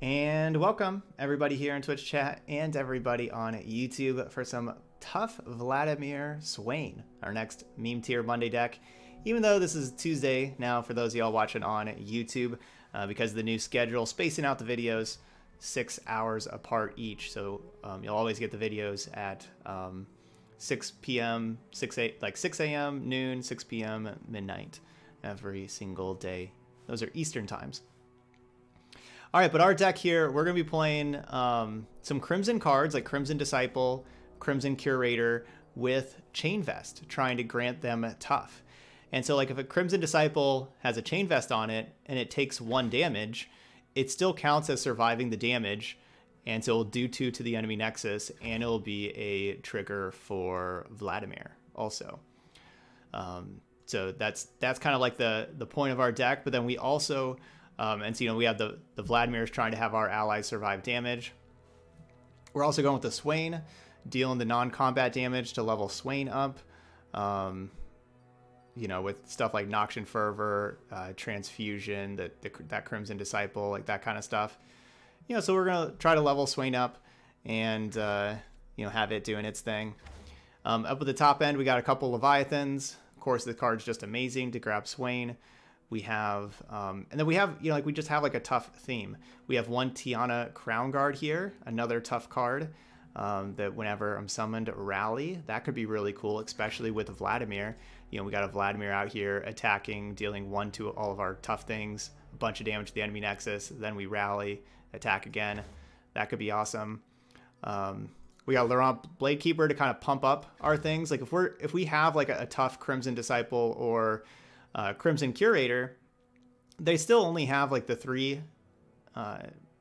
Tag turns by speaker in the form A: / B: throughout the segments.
A: And welcome everybody here in Twitch chat and everybody on YouTube for some tough Vladimir Swain, our next meme tier Monday deck. Even though this is Tuesday now for those of y'all watching on YouTube, because of the new schedule, spacing out the videos 6 hours apart each. So you'll always get the videos at 6 p.m., 6 a.m., noon, 6 p.m., midnight every single day. Those are Eastern times. All right, but our deck here, we're going to be playing some Crimson cards like Crimson Disciple, Crimson Curator with Chain Vest, trying to grant them tough. And so like if a Crimson Disciple has a Chain Vest on it and it takes 1 damage, it still counts as surviving the damage. And so it'll do 2 to the enemy Nexus, and it'll be a trigger for Vladimir also. So that's kind of like the point of our deck. But then we also... and so, you know, we have the Vladimirs trying to have our allies survive damage. We're also going with the Swain, dealing the non-combat damage to level Swain up. You know, with stuff like Noxian Fervor, Transfusion, that Crimson Disciple, like that kind of stuff. You know, so we're going to try to level Swain up and, you know, have it doing its thing. Up at the top end, we got a couple Leviathans. Of course, the card's just amazing to grab Swain. We have, and then we have, you know, like we just have like a tough theme. We have 1 Tiana Crown Guard here, another tough card that whenever I'm summoned, rally. That could be really cool, especially with Vladimir. You know, we got a Vladimir out here attacking, dealing 1 to all of our tough things, a bunch of damage to the enemy Nexus. Then we rally, attack again. That could be awesome. We got Laurent Bladekeeper to kind of pump up our things. Like if we have like a tough Crimson Disciple or Crimson Curator, they still only have like the 3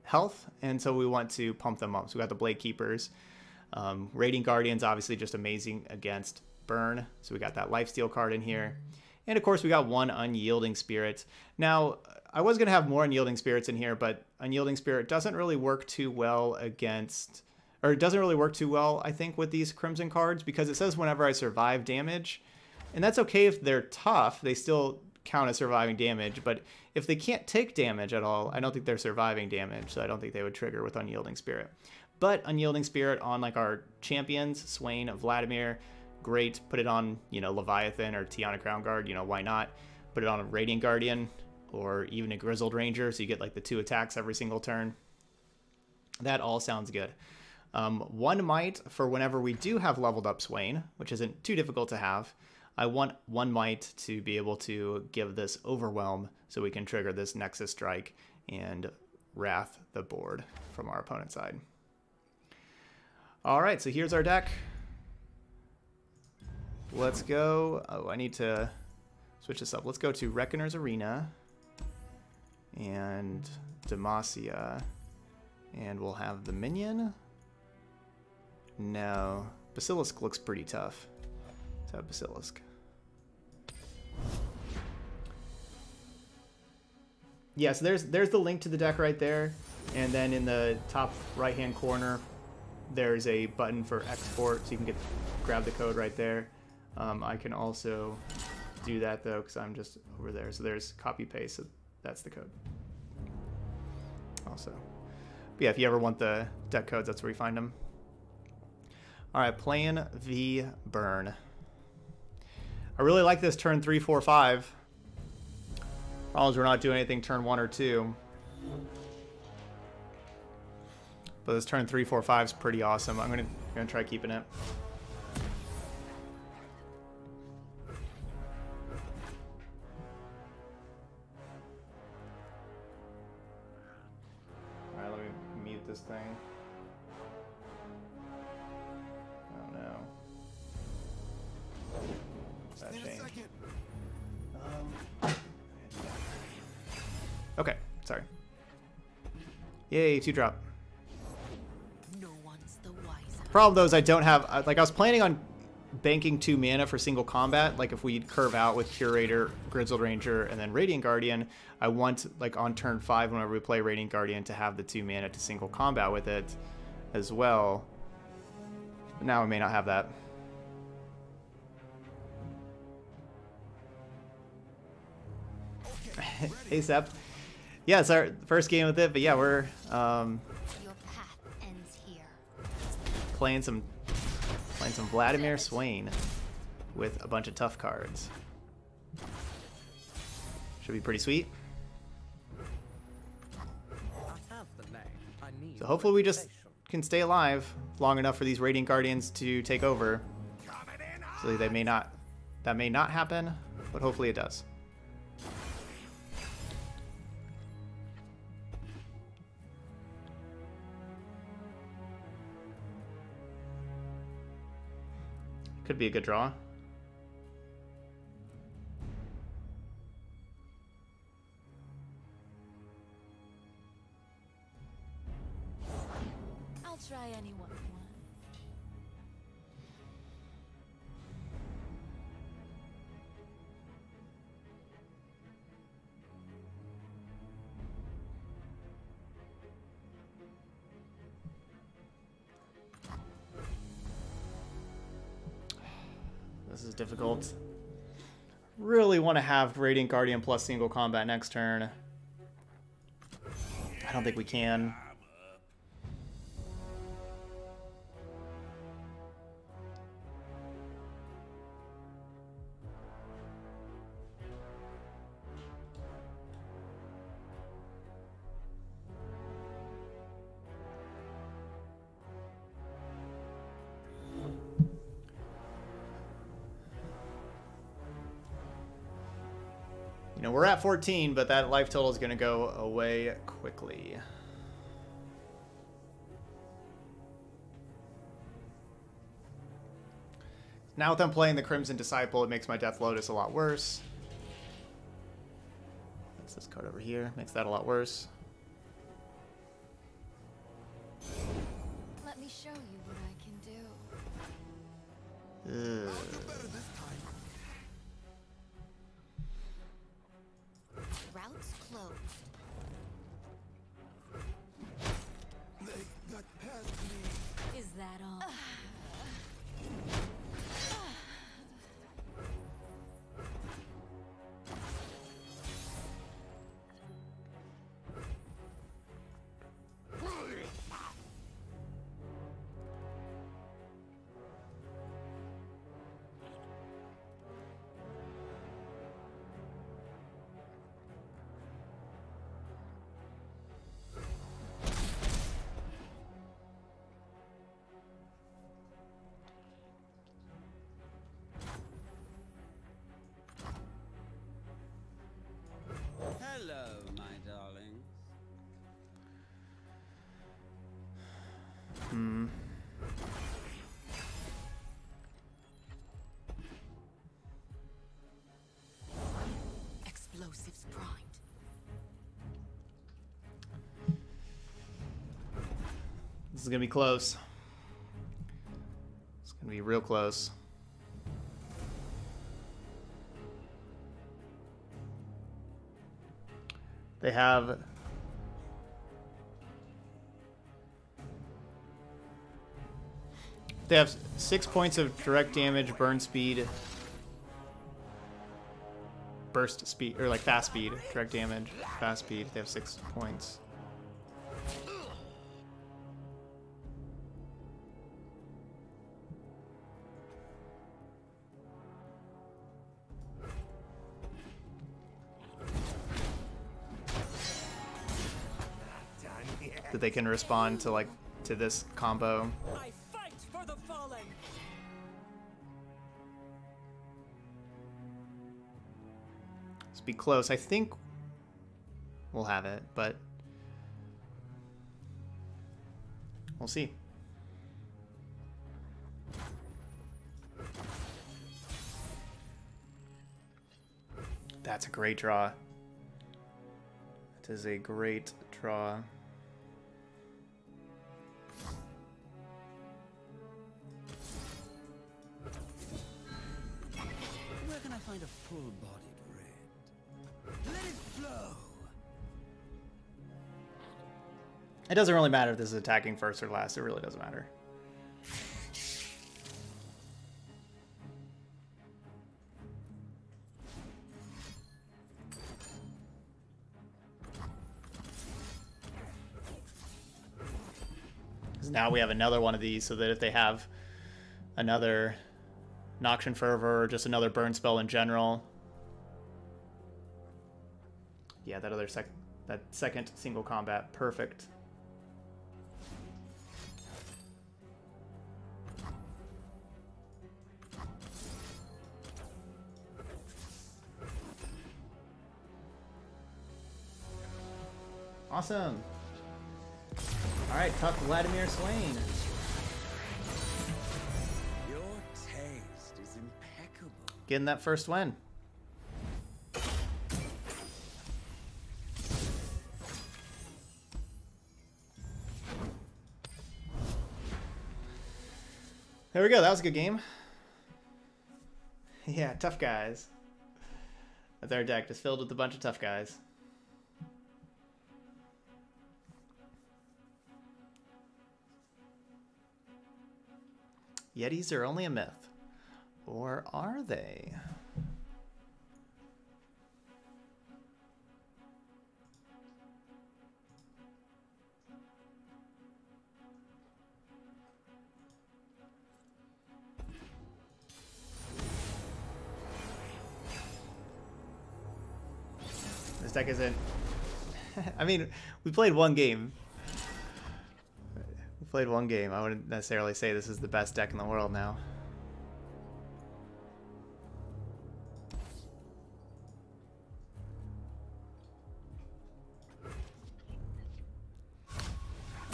A: health, and so we want to pump them up. So we got the Blade Keepers. Radiant Guardians, obviously just amazing against burn, so we got that Lifesteal card in here. And of course we got 1 Unyielding Spirit. Now I was going to have more Unyielding Spirits in here, but Unyielding Spirit doesn't really work too well against, or it doesn't really work too well, I think, with these Crimson cards, because it says whenever I survive damage. And that's okay if they're tough, they still count as surviving damage, but if they can't take damage at all, I don't think they're surviving damage, so I don't think they would trigger with Unyielding Spirit. But Unyielding Spirit on like our champions, Swain, Vladimir, great. Put it on, you know, Leviathan or Tiana Crown Guard, you know, why not? Put it on a Radiant Guardian or even a Grizzled Ranger, so you get like the 2 attacks every single turn. That all sounds good. 1 Might for whenever we do have leveled up Swain, which isn't too difficult to have. I want 1 Might to be able to give this Overwhelm so we can trigger this Nexus Strike and Wrath the board from our opponent's side. All right, so here's our deck. Let's go. Oh, I need to switch this up. Let's go to Reckoner's Arena and Demacia, and we'll have the minion. No, Basilisk looks pretty tough. Let's have Basilisk. Yeah, so there's the link to the deck right there, and then in the top right hand corner there's a button for export, so you can grab the code right there. I can also do that though because I'm just over there, so there's copy paste, so that's the code also. But yeah, if you ever want the deck codes, that's where you find them. All right, playing V Burn. I really like this turn 3, 4, 5. Problem is we're not doing anything turn 1 or 2. But this turn 3, 4, 5 is pretty awesome. I'm gonna try keeping it. All right, let me mute this thing. Oh no. That changed. Okay, sorry. Yay, 2-drop.
B: No one's the wiser.
A: Problem though is I don't have, like I was planning on banking 2 mana for single combat, like if we curve out with Curator, Grizzled Ranger, and then Radiant Guardian, I want like on turn 5 whenever we play Radiant Guardian to have the 2 mana to single combat with it as well. But now I may not have that. ASAP. yeah, it's our first game with it, but yeah, we're
B: Your path ends here.
A: playing some Vladimir Swain with a bunch of tough cards. Should be pretty sweet. So hopefully we just can stay alive long enough for these Radiant Guardians to take over. So that may not happen, but hopefully it does. Could be a good draw.
B: I'll try anyone.
A: This is difficult. Really want to have Radiant Guardian plus single combat next turn. I don't think we can. You know, we're at 14, but that life total is going to go away quickly. Now with them playing the Crimson Disciple, it makes my Death Lotus a lot worse. That's this card over here. Makes that a lot worse.
B: Let me show you what I can do.
A: Ugh.
B: Routes closed.
C: They got past me.
B: Is that all?
C: Hello, my darlings.
B: Explosives primed.
A: This is going to be close. It's going to be real close. They have They have 6 points of direct damage, burn speed, burst speed, or like fast speed, direct damage, fast speed. They have 6 points. That they can respond to to this combo.
C: I fight for the fallen.
A: Let's be close. I think we'll have it, but we'll see. That's a great draw. It is a great draw.
C: Where can I find a full-bodied red? Let it flow.
A: It doesn't really matter if this is attacking first or last. It really doesn't matter. Because now we have another one of these, so that if they have another Noxian Fervor or just another burn spell in general. Yeah, that second single combat, perfect. Awesome. All right, tough Vladimir Swain.
C: Your taste is impeccable.
A: Getting that first win. There we go. That was a good game. Yeah, tough guys. That's our deck, just filled with a bunch of tough guys. Yetis are only a myth. Or are they? This deck isn't... I mean, we played one game. Played one game. I wouldn't necessarily say this is the best deck in the world now.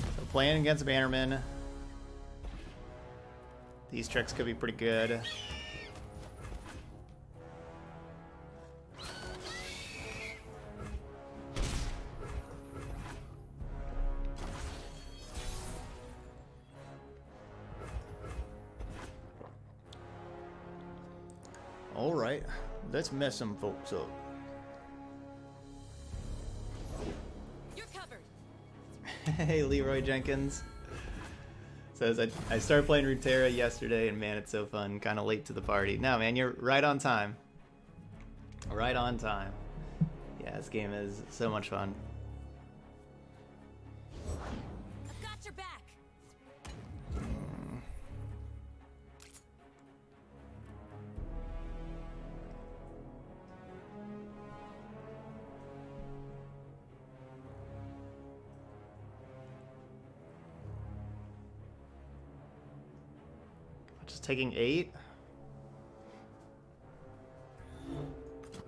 A: So playing against Bannerman. These tricks could be pretty good. Alright, let's mess some folks up.
B: You're covered.
A: Hey, Leroy Jenkins. Says, I started playing Runeterra yesterday, and man, it's so fun. Kind of late to the party. No, man, you're right on time. Right on time. Yeah, this game is so much fun.
B: I've got your back.
A: Just taking 8?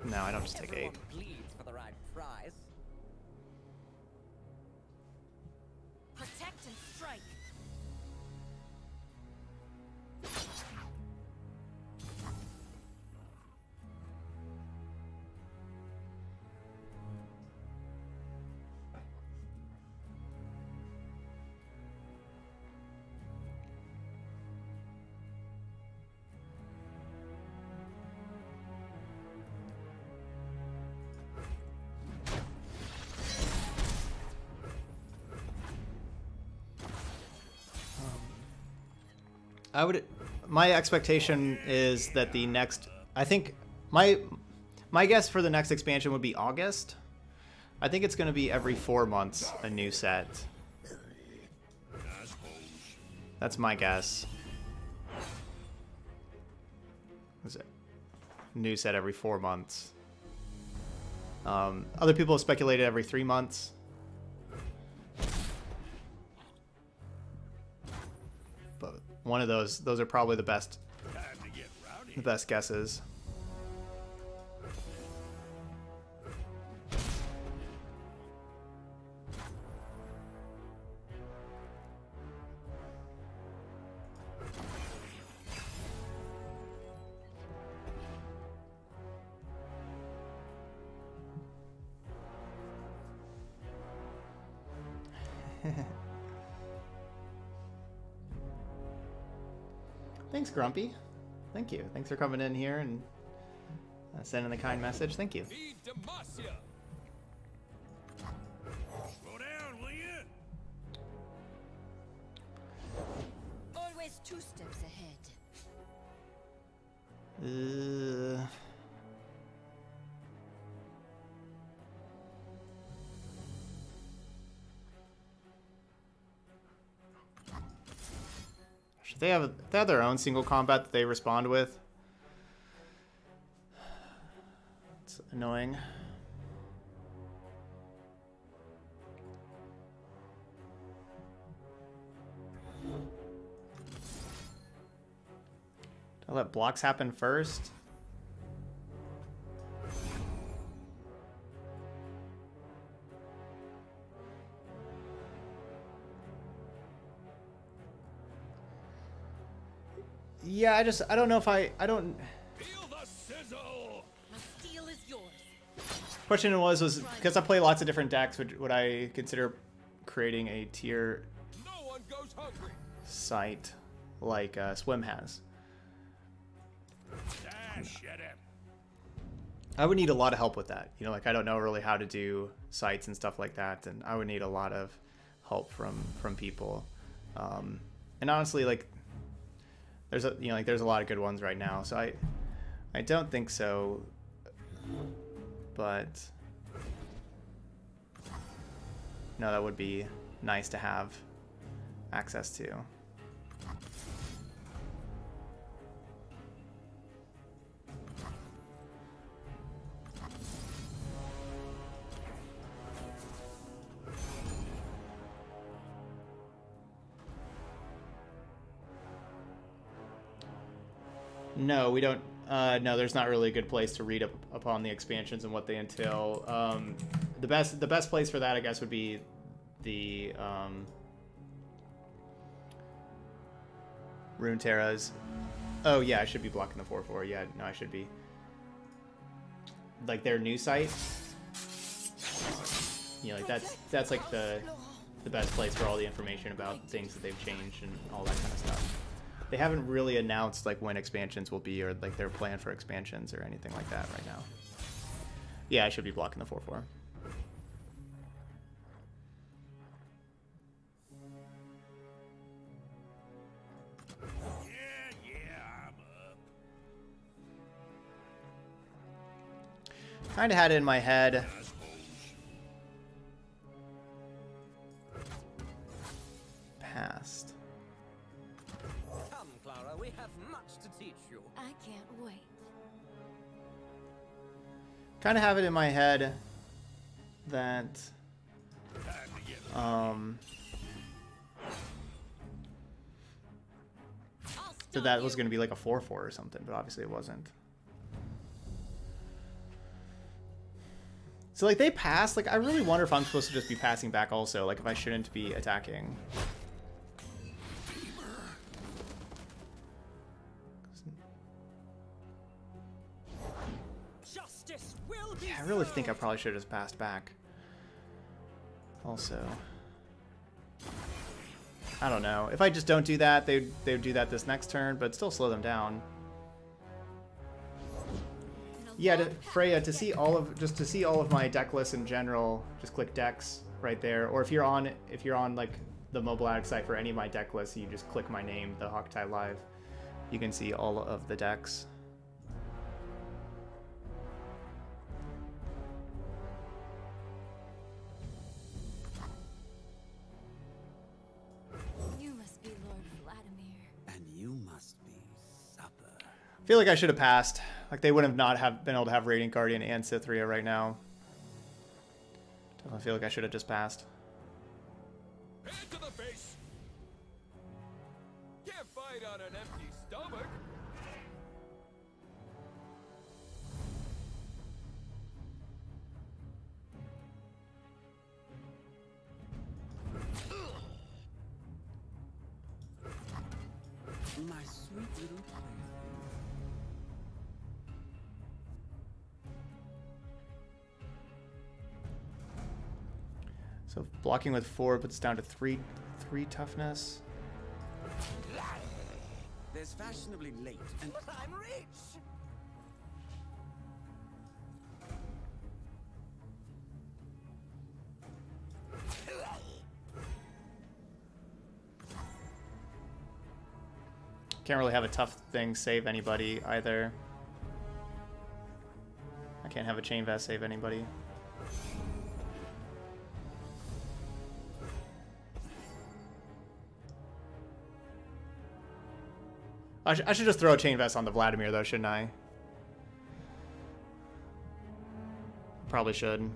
A: No, I don't just take 8.
C: Everyone bleeds for the right price.
B: Protect and strike.
A: My expectation is that the next, I think my guess for the next expansion would be August. I think it's going to be every 4 months a new set. That's my guess. Is it new set every 4 months? Other people have speculated every 3 months. But one of those are probably the best guesses. Thanks, Grumpy. Thank you. Thanks for coming in here and sending the kind message. Thank you.
D: Feed Demacia. Slow down, will you?
B: Always 2 steps ahead.
A: They have their own single combat that they respond with. It's annoying. I'll let blocks happen first. Yeah, I don't know if I don't.
D: Feel the sizzle.
B: My steel is yours.
A: Question was because I play lots of different decks, would I consider creating a tier
D: No one goes hungry.
A: site like Swim has?
D: Dash at him.
A: I would need a lot of help with that. You know, like I don't know really how to do sites and stuff like that, and I would need a lot of help from people. And honestly, like there's a lot of good ones right now, so I don't think so. But no, that would be nice to have access to. No, we don't. No, there's not really a good place to read up upon the expansions and what they entail. The best place for that, I guess, would be the Runeterras. Oh yeah, I should be blocking the 4/4. Yeah, no, I should be. Like their new site. You know, like that's like the best place for all the information about things that they've changed and all that kind of stuff. They haven't really announced like when expansions will be or like their plan for expansions or anything like that right now. Yeah, I should be blocking the 4/4.
D: Yeah, I'm up.
A: Kind of had it in my head. Past.
C: Come, Clara, we have much to teach you.
B: I can't wait.
A: Kind of have it in my head that that was going to be like a 4/4 or something, but obviously it wasn't. So like they passed, like I really wonder if I'm supposed to just be passing back also, like if I shouldn't be attacking.
C: Justice will be
A: Yeah, I really think I probably should have just passed back. Also, I don't know. If I just don't do that, they would do that this next turn, but still slow them down. Yeah, Freya, to see all of my deck lists in general, just click decks right there. Or if you're on like the mobile ad site for any of my deck lists, you just click my name, the HawkTie Live. You can see all of the decks.
B: You must be Lord Vladimir.
C: And you must be supper.
A: I feel like I should have passed. Like they would have not have been able to have Radiant Guardian and Cythria right now. I feel like I should have just passed.
D: Hand to the face. Can't fight on an empty stomach.
C: My sweet little plaything.
A: So blocking with 4 puts down to 3 toughness.
C: There's fashionably late, and but I'm rich.
A: Can't really have a tough thing save anybody either. I can't have a Chain Vest save anybody. I should just throw a Chain Vest on the Vladimir, though, shouldn't I? Probably should.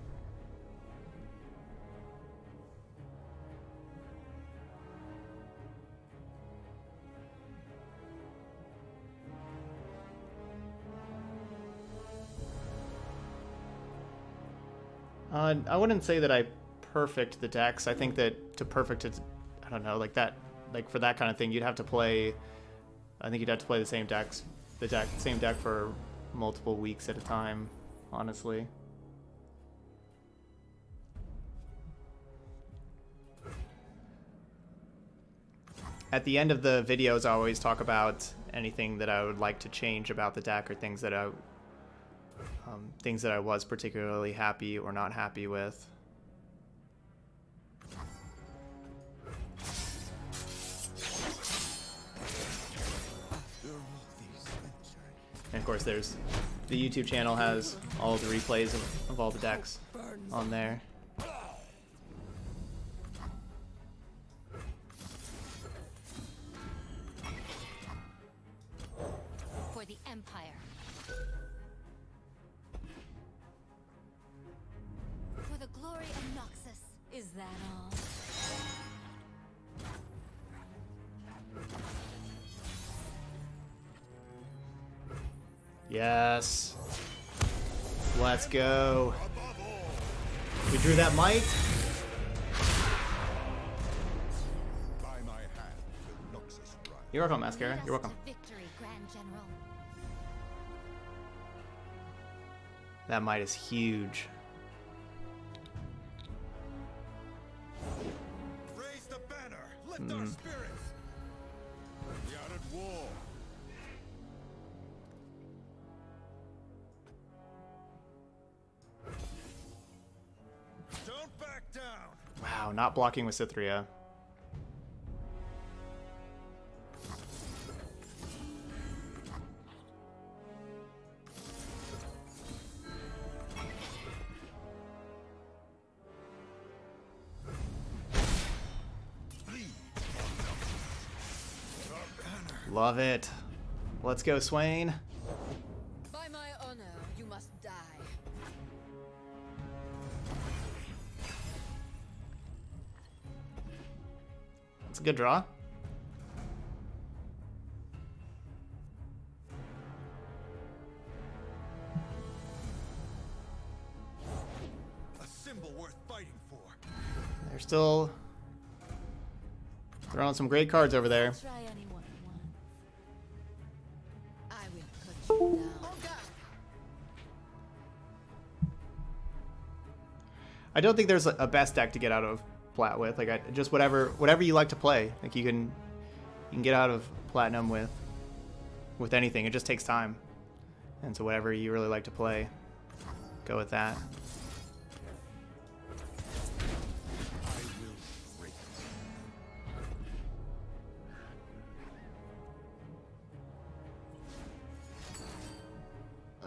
A: I wouldn't say that I perfect the decks. I think that to perfect it, I don't know, like that, like for that kind of thing, you'd have to play. I think you'd have to play the same same deck for multiple weeks at a time, honestly. At the end of the videos, I always talk about anything that I would like to change about the deck or things that I was particularly happy or not happy with. And of course, there's the YouTube channel has all the replays of all the decks on there.
B: For the Empire. For the glory of Noxus. Is that all?
A: Yes. Let's go. We drew that might.
D: By my hand, the Noxus rise.
A: You're welcome, Mascara. You're welcome.
B: Victory, Grand General.
A: That might is huge.
D: Raise the banner. Lift our spirits. We are at war. Don't back down.
A: Wow, not blocking with Cythria. Love it. Let's go, Swain.
B: By my honor, you must die.
A: That's a good draw.
D: A symbol worth fighting for.
A: They're still throwing some great cards over there.
B: Try anyone once. I will cut you down.
A: I don't think there's a best deck to get out of plat with. Like just whatever you like to play. Like you can get out of platinum with anything. It just takes time. And so whatever you really like to play, go with that.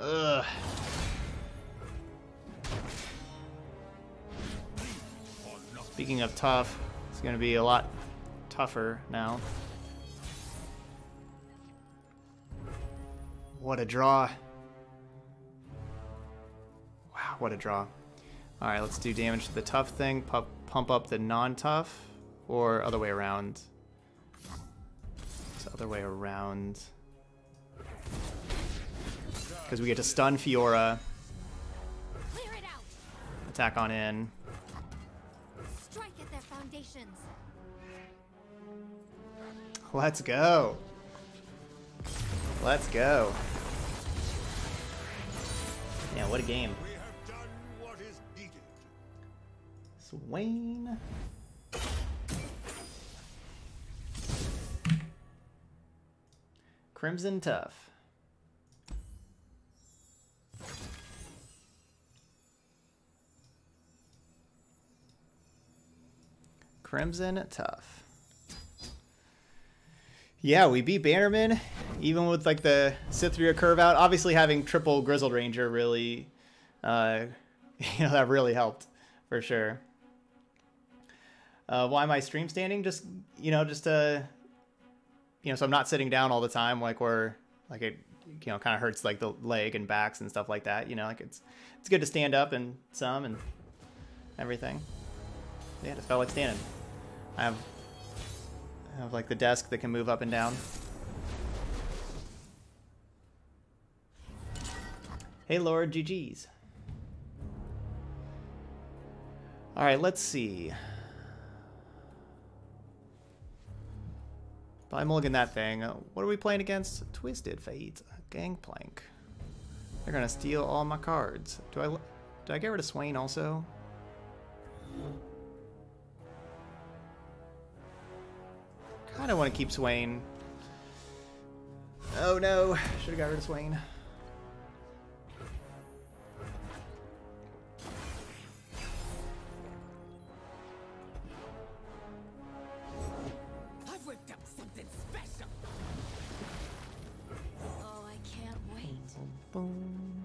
A: Ugh. Speaking of tough, it's going to be a lot tougher now. What a draw. Wow, what a draw. Alright, let's do damage to the tough thing, pump up the non-tough, or other way around. It's the other way around. Because we get to stun Fiora,
B: Clear it out.
A: attack on in.
B: Strike at their foundations.
A: Let's go. Let's go. Yeah, what a game.
D: We have done what is needed.
A: Swain. Crimson Tough. Crimson Tough. Yeah, we beat Bannerman, even with like the Cythria curve out. Obviously, having triple Grizzled Ranger really, that really helped for sure. Why am I stream standing? Just so I'm not sitting down all the time, like where like it kind of hurts like the leg and backs and stuff like that. Like it's good to stand up and some and everything. Yeah, just felt like standing. I have like the desk that can move up and down. Hey Lord, GG's. All right, let's see. If I mulligan that thing, what are we playing against? Twisted Fate, Gangplank. They're gonna steal all my cards. Do I get rid of Swain also? Kind of want to keep Swain. Oh no, should have got rid of Swain.
C: I've whipped up something special.
B: Oh, I can't wait.
A: Boom.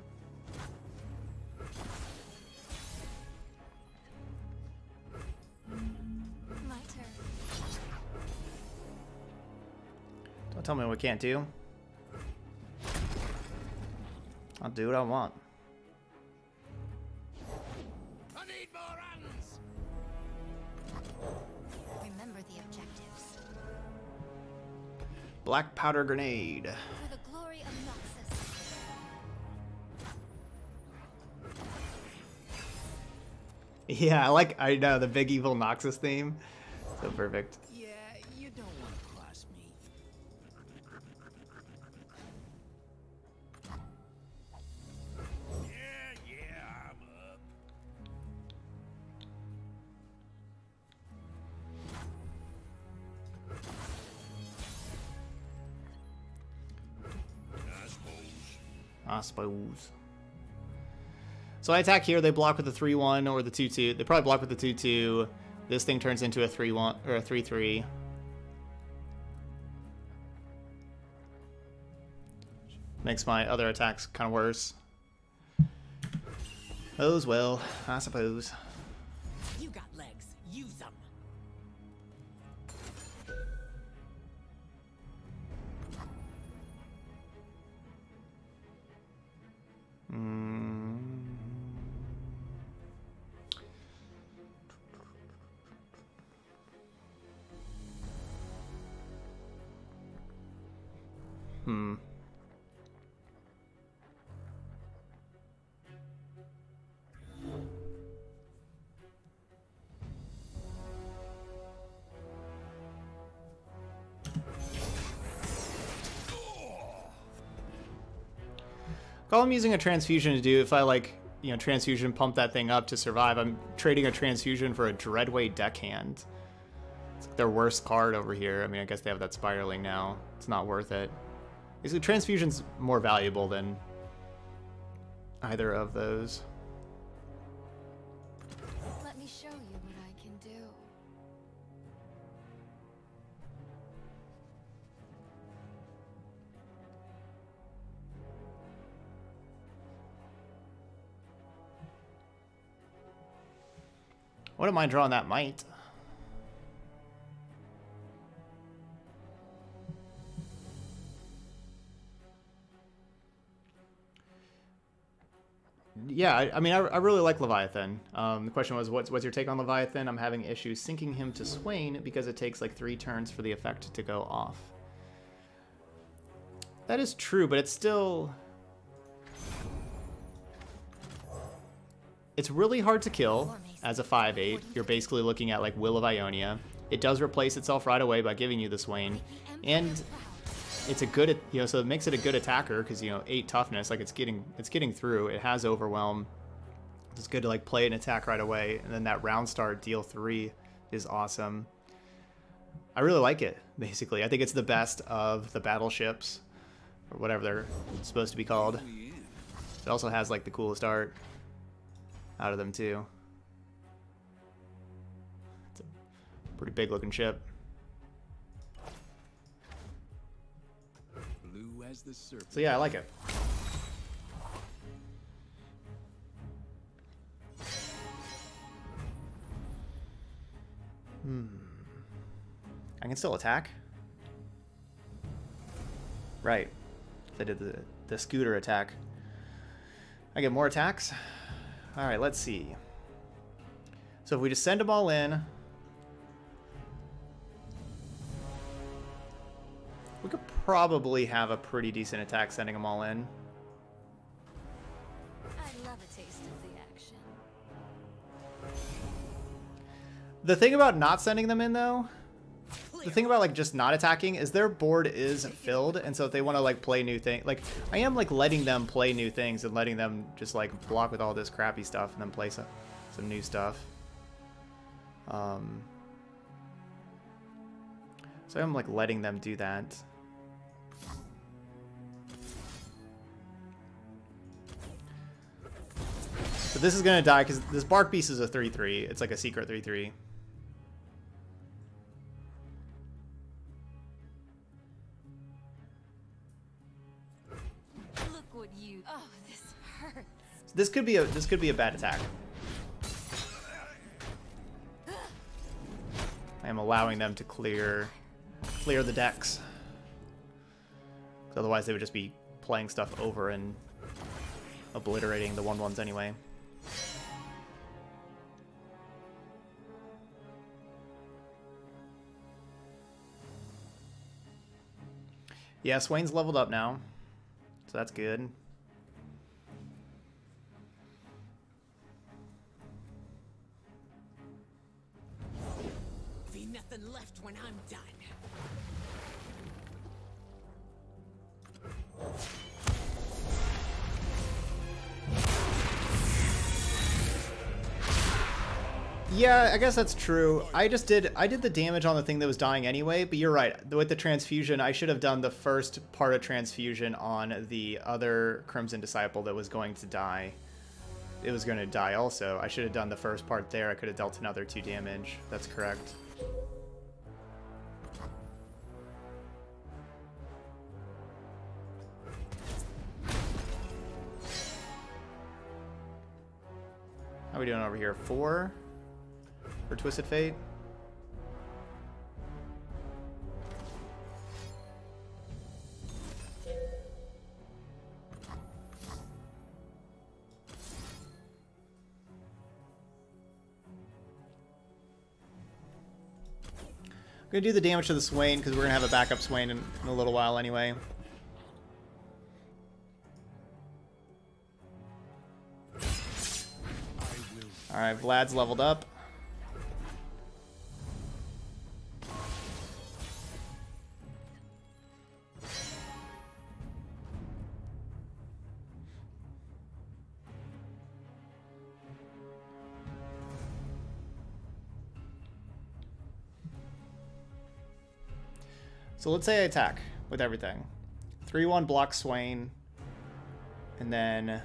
B: My turn.
A: Don't tell me what we can't do. I'll do what I want.
C: I need more hands.
B: Remember the objectives.
A: Black powder grenade.
B: For the glory of Noxus.
A: Yeah, I know the big evil Noxus theme. So perfect.
C: Yeah, you don't want to cross me.
D: Yeah, I'm up. I suppose.
A: I suppose. So I attack here, they block with the 3-1 or the 2-2. They probably block with the 2-2. This thing turns into a 3-1 or a 3-3. Makes my other attacks kind of worse. Those will, I suppose.
C: You got legs. Use them.
A: All I'm using a transfusion to do, if I transfusion pump that thing up to survive, I'm trading a transfusion for a Dreadway Deckhand. It's their worst card over here. I mean, I guess they have that spiraling now. It's not worth it. Basically, transfusion's more valuable than either of those.
B: Let me show you what I can do.
A: Wouldn't mind drawing that might. Yeah, I mean, I really like Leviathan. The question was, what's your take on Leviathan? I'm having issues syncing him to Swain because it takes like 3 turns for the effect to go off. That is true, but it's still... It's really hard to kill as a 5/8. You're basically looking at like Will of Ionia. It does replace itself right away by giving you the Swain. And it's a good, so it makes it a good attacker because, 8 toughness, like it's getting through. It has overwhelm. It's good to like play an attack right away. And then that round start deal 3 is awesome. I really like it, basically. I think it's the best of the battleships or whatever they're supposed to be called. It also has like the coolest art out of them too. It's a pretty big looking ship.
C: Blue as the serpent.
A: So yeah, I like it. I can still attack. Right. They did the scooter attack. I get more attacks? Alright, let's see. So if we just send them all in, we could probably have a pretty decent attack sending them all in.
B: I love a taste of the action.
A: The thing about not sending them in, though, the thing about like just not attacking is their board is filled, and so if they want to like play new things, like I am like letting them play new things and letting them just like block with all this crappy stuff and then play some new stuff. So I'm like letting them do that. So this is gonna die because this Bark Beast is a 3/3. It's like a secret 3/3.
B: Look what you. Oh, this hurts.
A: This could be a bad attack. I am allowing them to clear the decks. 'Cause otherwise they would just be playing stuff over and obliterating the 1/1s anyway. Yeah, Swain's leveled up now, so that's good.
C: Be nothing left when I'm done.
A: Yeah, I guess that's true. I did the damage on the thing that was dying anyway, but you're right. With the transfusion, I should have done the first part of transfusion on the other Crimson Disciple that was going to die. It was going to die also. I should have done the first part there. I could have dealt another 2 damage. That's correct. How are we doing over here? 4? For Twisted Fate? I'm gonna do the damage to the Swain because we're gonna have a backup Swain in a little while anyway. Alright, Vlad's leveled up. So let's say I attack with everything. 3/1 block Swain, and then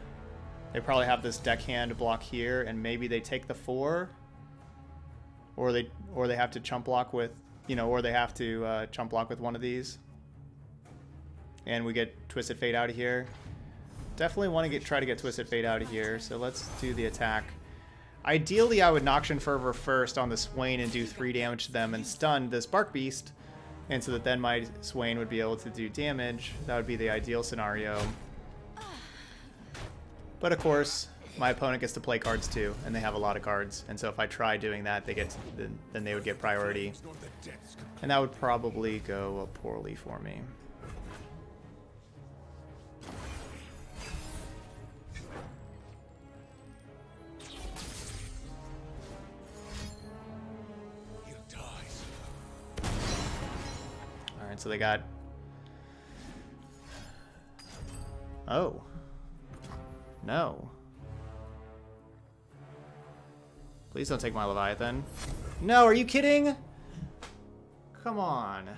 A: they probably have this deckhand block here, and maybe they take the 4, or they have to chump block with, you know, or they have to chump block with one of these, and we get Twisted Fate out of here. Definitely want to try to get Twisted Fate out of here. So let's do the attack. Ideally, I would Noxian Fervor first on the Swain and do 3 damage to them and stun this Bark Beast. And so that then my Swain would be able to do damage. That would be the ideal scenario. But of course, my opponent gets to play cards too, and they have a lot of cards. And so if I try doing that, they get to, then they would get priority. And that would probably go poorly for me. So they got... Oh. No. Please don't take my Leviathan. No, are you kidding? Come on.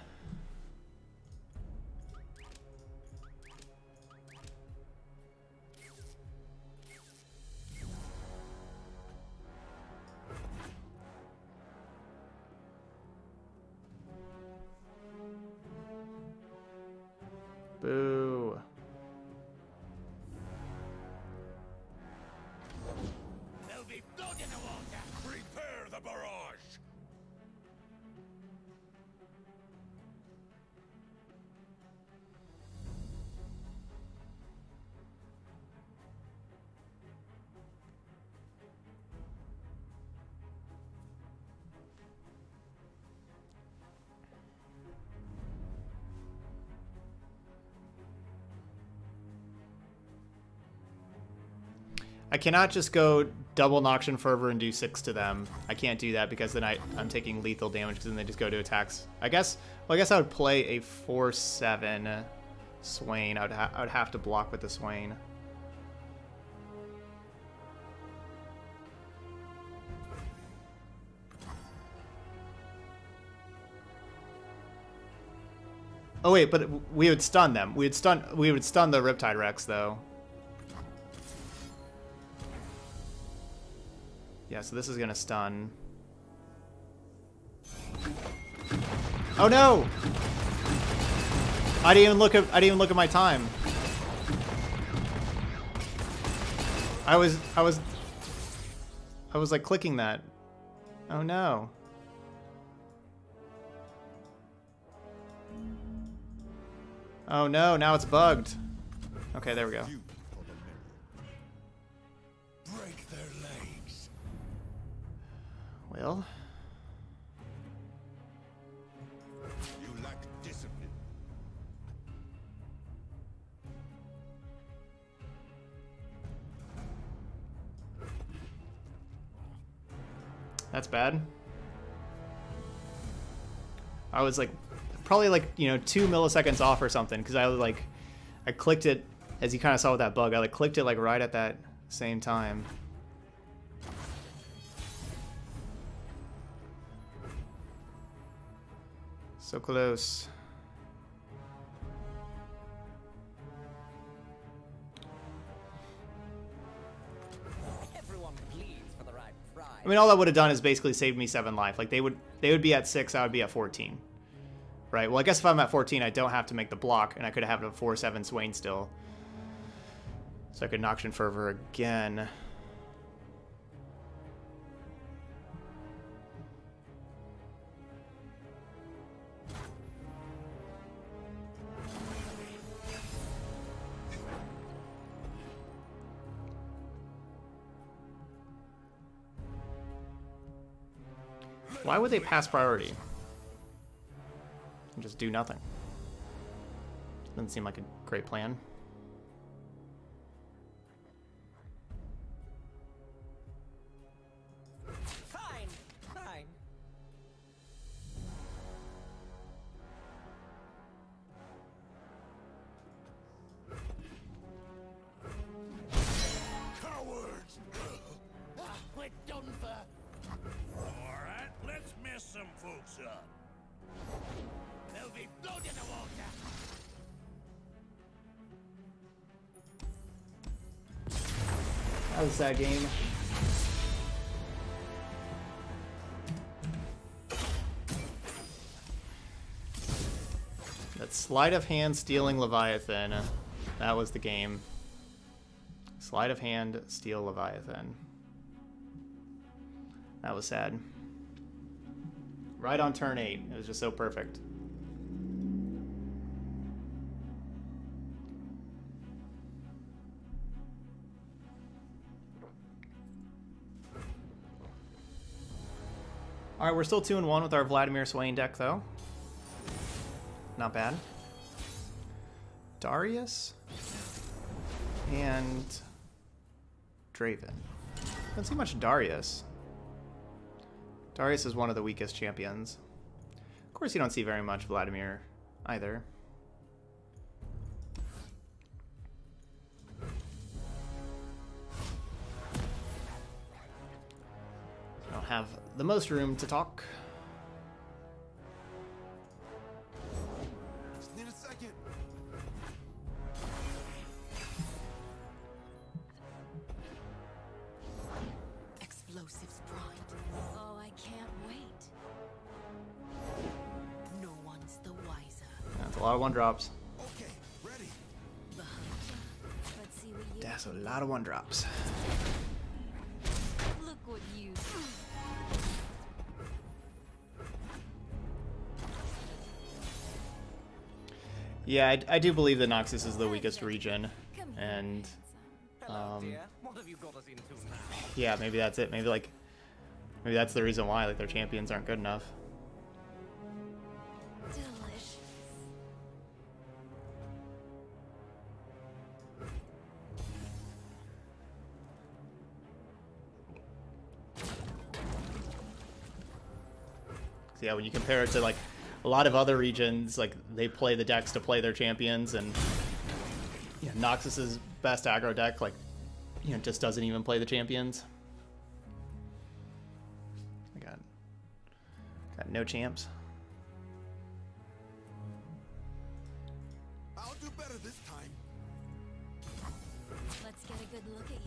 A: Boo.
C: There'll be blood in the water.
D: Prepare the barrage.
A: I cannot just go double Noxian Fervor and do 6 to them. I can't do that because then I'm taking lethal damage because then they just go to attacks. I guess I would play a 4/7 Swain. I would have to block with the Swain. Oh wait, but we would stun them. We would stun the Riptide Rex though. Yeah, so this is gonna stun. Oh no! I didn't even look at my time. I was like clicking that. Oh no. Oh no, now it's bugged. Okay, there we go.
D: Break their legs.
A: Well.
D: You lack discipline.
A: That's bad. I was like, probably like, you know, 2 milliseconds off or something, because I clicked it, as you kind of saw with that bug, I like clicked it like right at that same time. So close.
C: Everyone bleeds for the right prize.
A: I mean, all that would have done is basically saved me 7 life. Like they would be at 6, I would be at 14. Right, well I guess if I'm at 14 I don't have to make the block, and I could have a 4/7 Swain still. So I could Noxian Fervor again. Why would they pass priority? And just do nothing. Doesn't seem like a great plan.
C: Fine, fine.
D: Cowards!
C: We're done for.
D: Alright, let's mess some folks up.
C: There'll be blood in the water.
A: That was a sad game. That sleight of hand stealing Leviathan. That was the game. Sleight of hand, steal Leviathan. That was sad. Right on turn 8. It was just so perfect. Alright, we're still 2-1 with our Vladimir Swain deck, though. Not bad. Darius and Draven. Don't see much Darius. Darius is one of the weakest champions. Of course, you don't see very much Vladimir either. I don't have the most room to talk.
D: Just need a second.
B: Explosives pride. Oh, I can't wait. No one's the wiser.
A: That's a lot of 1-drops.
D: Okay, ready.
B: The hunter. Let's see what you
A: That's a lot of 1-drops.
B: look what you.
A: Yeah, I do believe that Noxus is the weakest region, and
C: Hello, dear. What have you got us into now?
A: yeah, maybe that's it. Maybe that's the reason why their champions aren't good enough.
B: Delicious.
A: Yeah, when you compare it to like a lot of other regions, like they play the decks to play their champions, and yeah, Noxus's best aggro deck, like, you know, just doesn't even play the champions. I got no champs.
D: I'll do better this time.
B: Let's get a good look at you.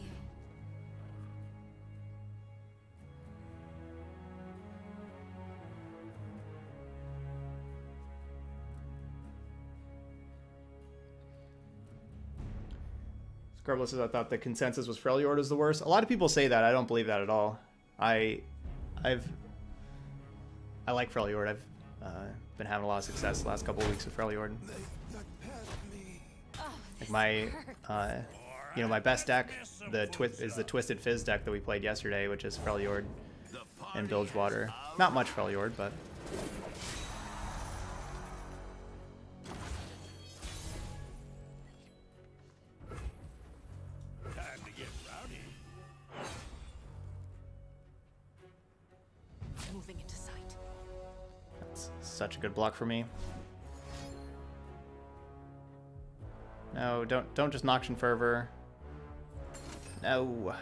A: Scarbless says, I thought the consensus was Freljord is the worst. A lot of people say that. I don't believe that at all. I like Freljord. I've been having a lot of success the last couple of weeks with Freljord.
D: They got past me.
B: Oh,
A: Like my, you know, my best deck, is the Twisted Fizz deck that we played yesterday, which is Freljord and Bilgewater. Not much Freljord, but
D: Time to get rowdy.
B: moving into sight.
A: that's such a good block for me. No, don't just Noxian Fervor. No.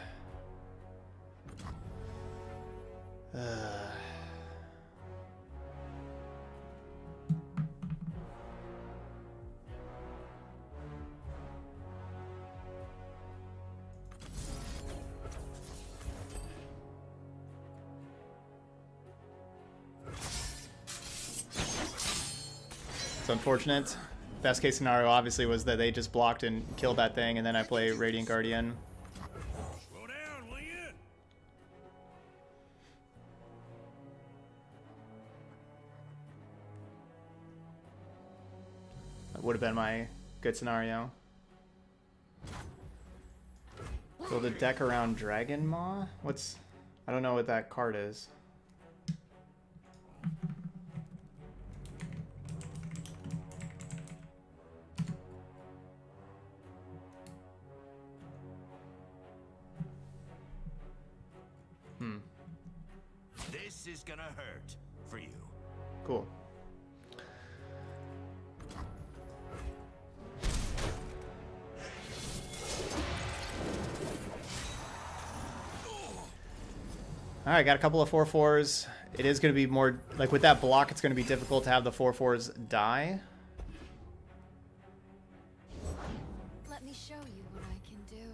A: It's unfortunate. Best case scenario obviously was that they just blocked and killed that thing, and then I play Radiant Guardian.
D: Slow down, will you?
A: That would have been my good scenario. Build a deck around Dragon Maw? I don't know what that card is.
C: This is gonna hurt for you.
A: Cool. Alright, got a couple of 4/4s. It is going to be more, like with that block, it's going to be difficult to have the 4/4s die.
B: Let me show you what I can do.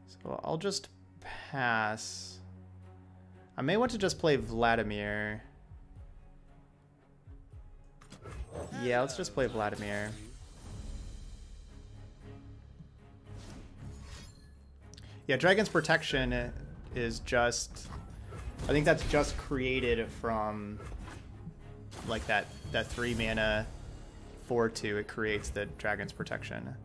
A: So I'll just pass. I may want to just play Vladimir. Yeah, let's just play Vladimir. Yeah, Dragon's Protection is just... I think that's just created from like that 3 mana 4/2. It creates the Dragon's Protection.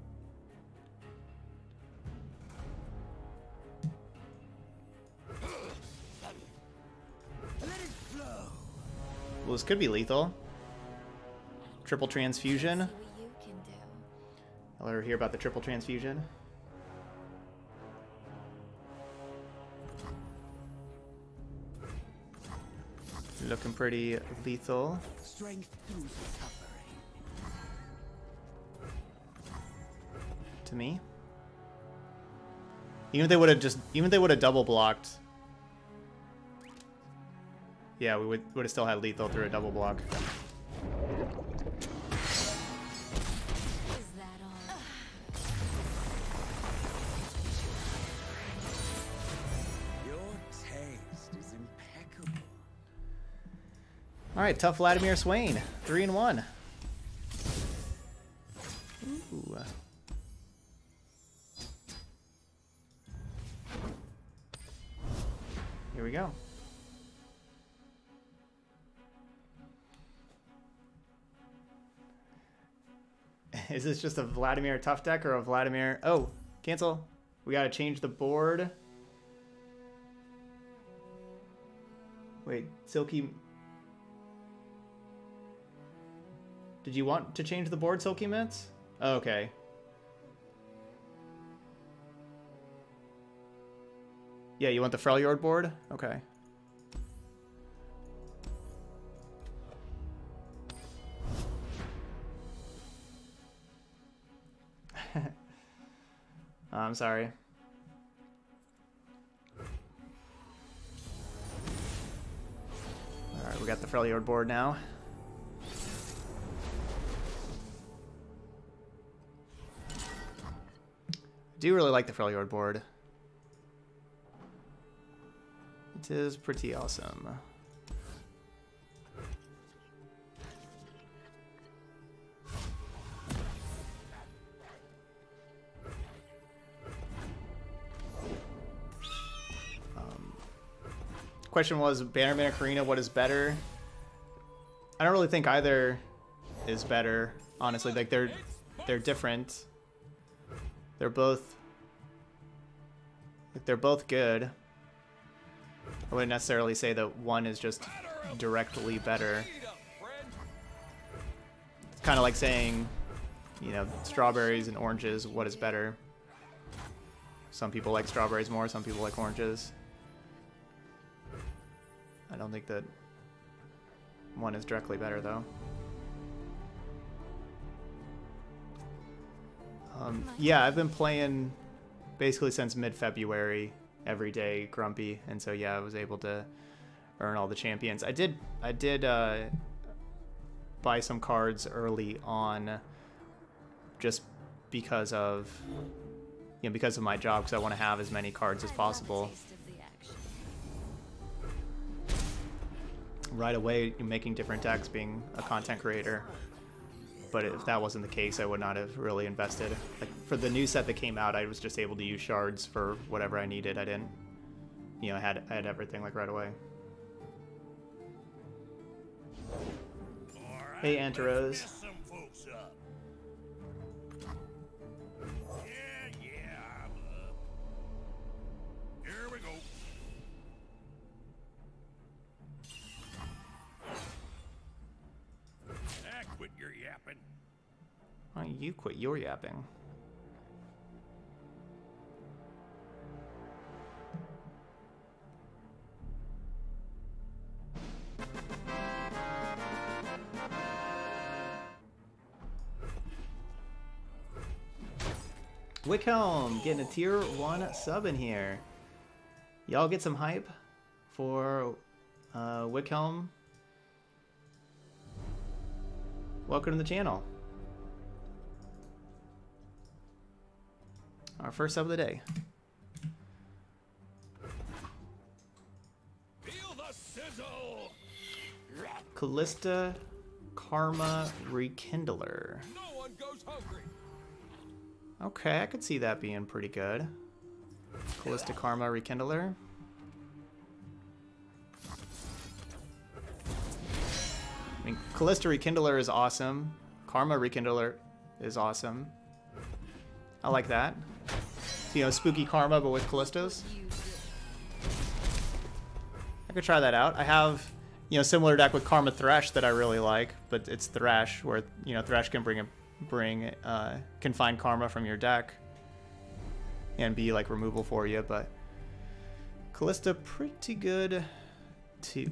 A: Well, this could be lethal. Triple Transfusion.
B: See what you can do.
A: I'll ever hear about the Triple Transfusion. Looking pretty lethal.
C: Strength through suffering.
A: To me. Even if they would have double blocked. Yeah, we would have still had lethal through a double block.
B: Is that all?
C: Your taste is impeccable.
A: All right, tough Vladimir Swain, 3-1. Ooh. Here we go. Is this just a Vladimir tough deck or a Vladimir... Oh, cancel. We gotta change the board. Wait, Silky... Did you want to change the board, Silky Mitts? Oh, okay. Yeah, you want the Freljord board? Okay. I'm sorry. Alright, we got the Freljord board now. I do really like the Freljord board. It is pretty awesome. Question was Bannerman or Karina, what is better? I don't really think either is better, honestly. Like they're different. They're both good. I wouldn't necessarily say that one is just directly better. It's kind of like saying, you know, strawberries and oranges, what is better? Some people like strawberries more, some people like oranges. I don't think that one is directly better, though. Yeah, I've been playing basically since mid-February, every day, Grumpy, and so yeah, I was able to earn all the champions. I did buy some cards early on, just because of my job, because I want to have as many cards as possible. Right away, making different decks, being a content creator. But if that wasn't the case, I would not have really invested. Like for the new set that came out, I was just able to use shards for whatever I needed. I didn't, you know, I had everything like right away. Hey, Antaros. Why don't you quit your yapping? Wickham getting a tier 1 sub in here. Y'all get some hype for Wickham. Welcome to the channel. Our first sub of the day.
D: Feel the sizzle.
A: Callista Karma Rekindler.
D: No one goes hungry.
A: Okay, I could see that being pretty good. Callista Karma Rekindler. I mean, Callista Rekindler is awesome. Karma Rekindler is awesome. I like that. So, you know, spooky Karma, but with Callistas. I could try that out. I have, you know, similar deck with Karma Thresh that I really like, but it's Thresh, where, you know, Thresh can can find Karma from your deck and be like removal for you, but Callista pretty good too.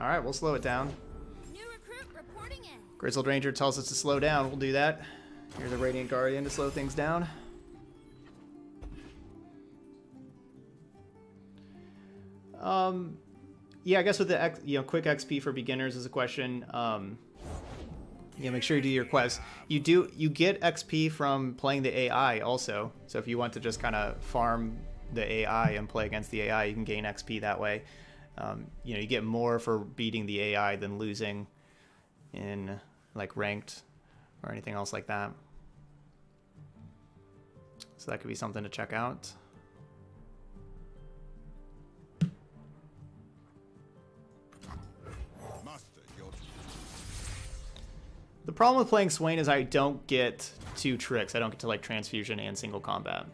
A: All right, we'll slow it down.
B: New recruit reporting in.
A: Grizzled Ranger tells us to slow down. We'll do that. Here's the Radiant Guardian to slow things down. Yeah, I guess with the quick XP for beginners is a question. Yeah, make sure you do your quests. You get XP from playing the AI also. So if you want to just kind of farm the AI and play against the AI, you can gain XP that way. You know, you get more for beating the AI than losing in like ranked or anything else like that. So that could be something to check out. The problem with playing Swain is I don't get 2 tricks. I don't get to like transfusion and single combat.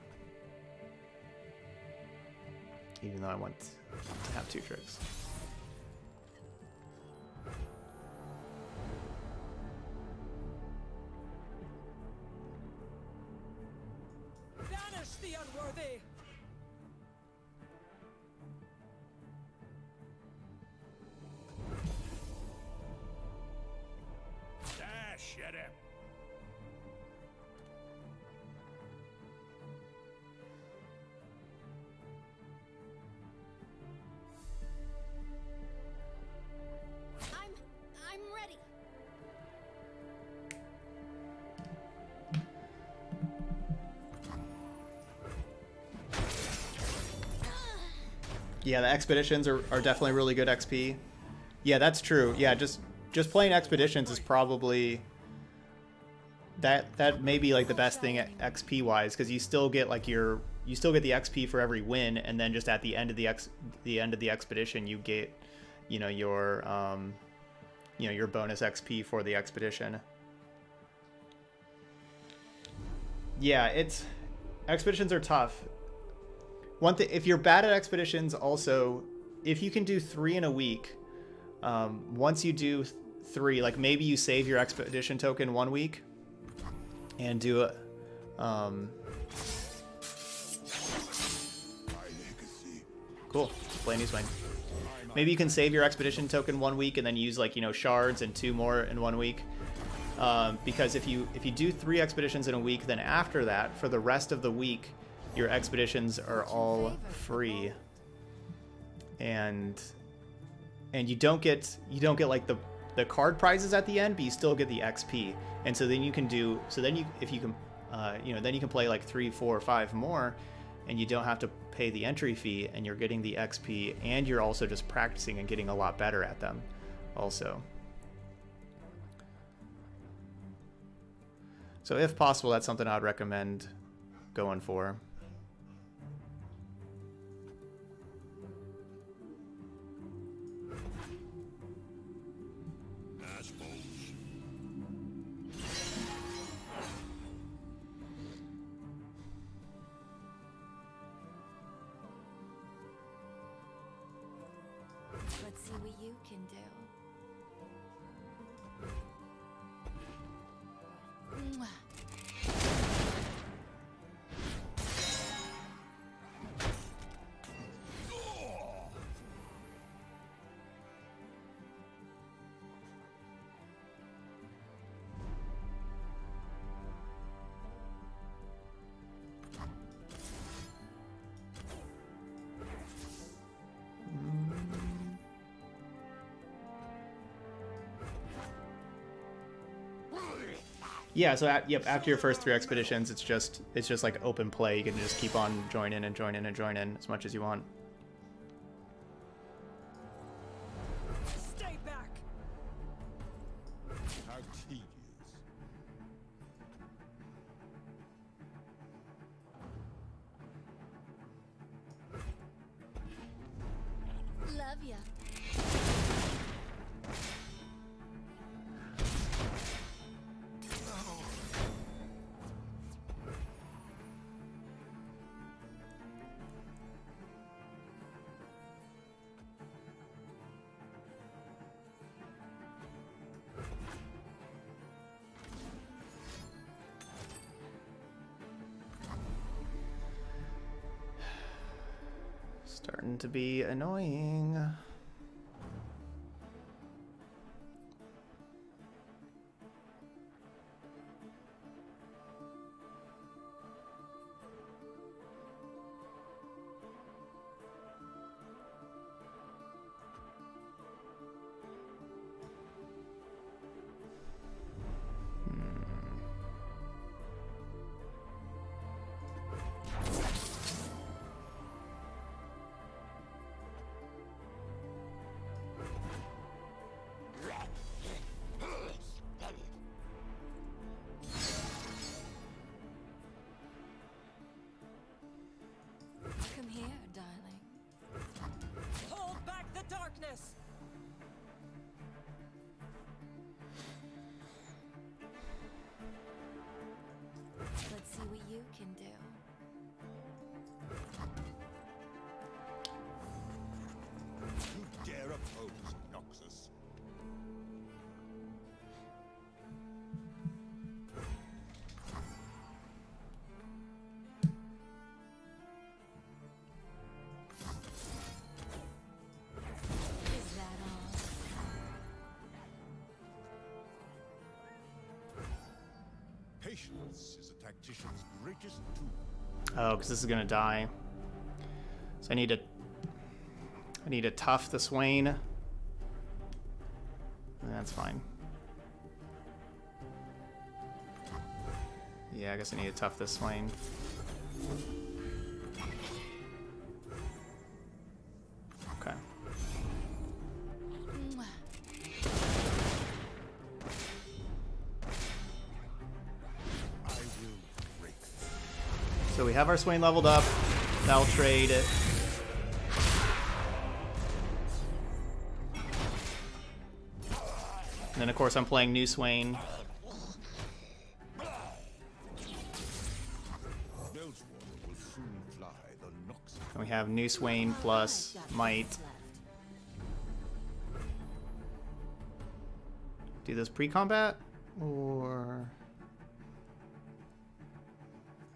A: Even though I want to have 2 tricks. Yeah, the expeditions are definitely really good XP. Yeah, that's true. Yeah, just playing expeditions is probably that may be like the best thing XP wise, because you still get like you still get the XP for every win, and then just at the end of the end of the expedition you get, you know, your bonus XP for the expedition. Yeah, expeditions are tough. One thing, if you're bad at expeditions, also, if you can do 3 in a week, once you do 3, like maybe you save your expedition token 1 week and do it. Cool. Vladimir Swain. Maybe you can save your expedition token 1 week and then use, like, you know, shards and 2 more in 1 week. Because if you do 3 expeditions in a week, then after that, for the rest of the week, your expeditions are all free, and you don't get like the card prizes at the end, but you still get the XP. And so then you can do, if you can, then you can play like 3, 4, 5 more, and you don't have to pay the entry fee, and you're getting the XP, and you're also just practicing and getting a lot better at them also. So if possible, that's something I'd recommend going for.
B: Let's see what you can do. Mwah.
A: Yeah, so after your first 3 expeditions, it's just like open play. You can just keep on join in and join in and join in as much as you want.
C: Stay back.
D: How tedious.
B: Love ya.
A: Starting to be annoying.
B: Come here, darling.
C: Hold back the darkness.
B: Let's see what you can do.
D: You dare oppose Noxus?
B: Is that all?
D: Patience is a tactician's greatest tool.
A: Oh, because this is gonna die. So I need to tough the Swain. That's fine. Yeah, I guess I need to tough this Swain. So we have our Swain leveled up. That'll trade it. And then, of course, I'm playing new Swain. And we have new Swain plus Might. Do this pre-combat? Or...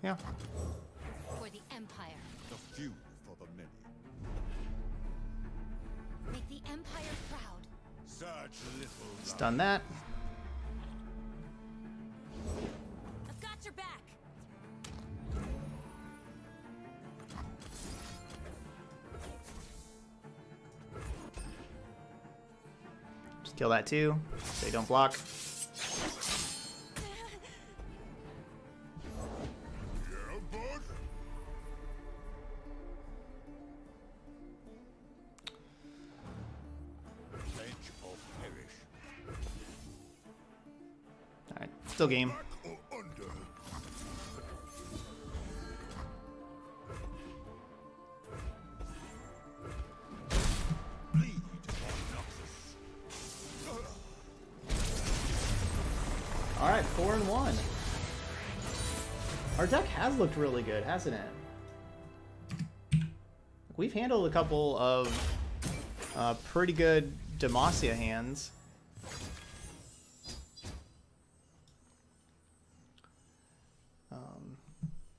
A: yeah.
B: For the Empire.
D: The few for the many.
B: Make the Empire proud.
D: Such little.
A: It's done that.
B: I've got your back.
A: Just kill that too. They don't block.
D: Yeah, bud. Bench or perish.
A: Alright, still game.
D: Back or under. Bleed on Noxus.
A: Alright, 4-1. Our deck has looked really good, hasn't it? We've handled a couple of pretty good Demacia hands.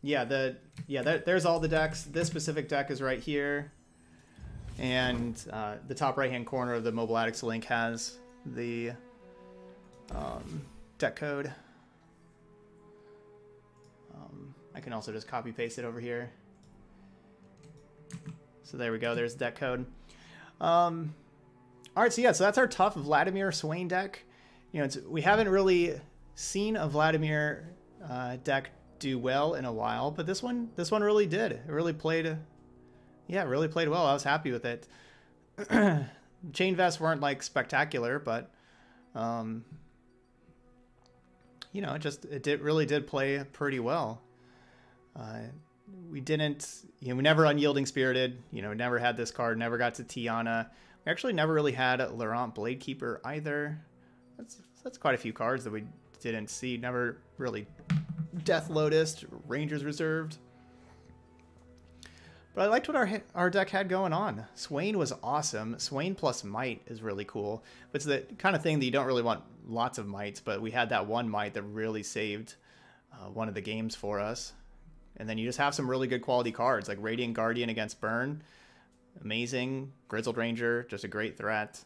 A: There's all the decks. This specific deck is right here. And the top right-hand corner of the Mobile Addicts link has the deck code. I can also just copy paste it over here. So there we go. There's the deck code. All right, so that's our tough Vladimir Swain deck. You know, we haven't really seen a Vladimir deck do well in a while, but this one really did. It really played. Yeah, it really played well. I was happy with it. Chain vests weren't like spectacular, but you know, it really did play pretty well. We never Unyielding Spirited, you know, never had this card, never got to Tiana. We actually never really had Laurent Bladekeeper either. That's quite a few cards that we didn't see. Never really Death Lotus, Rangers Reserved. But I liked what our deck had going on. Swain was awesome. Swain plus Might is really cool. But it's the kind of thing that you don't really want lots of Mights, but we had that one Might that really saved one of the games for us. And then you just have some really good quality cards, like Radiant Guardian against Burn. Amazing. Grizzled Ranger, just a great threat.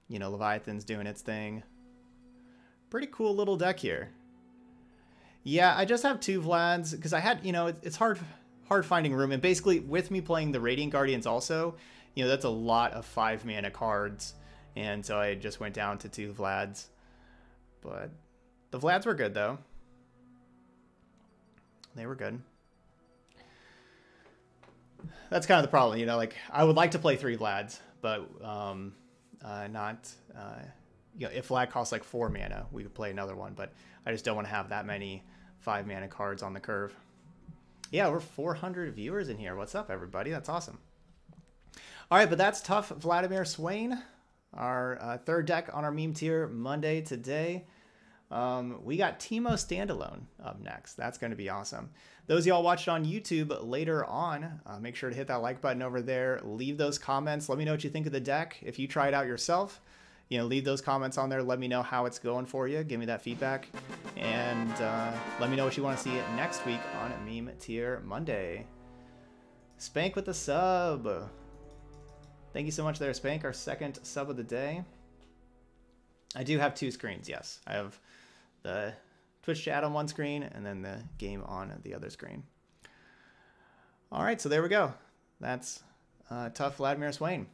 A: You know, Leviathan's doing its thing. Pretty cool little deck here. Yeah, I just have 2 Vlads, because I had, you know, it's hard finding room. And basically, with me playing the Radiant Guardians also, you know, that's a lot of 5-mana cards. And so I just went down to 2 Vlads. But the Vlads were good, though. They were good. That's kind of the problem, you know, like, I would like to play 3 Vlads, but not, you know, if Vlad costs like 4 mana, we could play another one, but I just don't want to have that many 5-mana cards on the curve. Yeah, we're 400 viewers in here. What's up, everybody? That's awesome. All right, but that's tough Vladimir Swain, our 3rd deck on our meme tier Monday today. We got Teemo Standalone up next. That's going to be awesome. Those of y'all watched on YouTube later on, make sure to hit that like button over there. Leave those comments. Let me know what you think of the deck. If you try it out yourself, you know, leave those comments on there. Let me know how it's going for you. Give me that feedback. And let me know what you want to see next week on Meme Tier Monday. Spank with the sub. Thank you so much there, Spank, our 2nd sub of the day. I do have 2 screens, yes. I have the Twitch chat on one screen and then the game on the other screen. All right, so there we go. That's tough Vladimir Swain.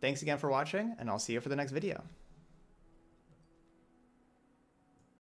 A: Thanks again for watching, and I'll see you for the next video.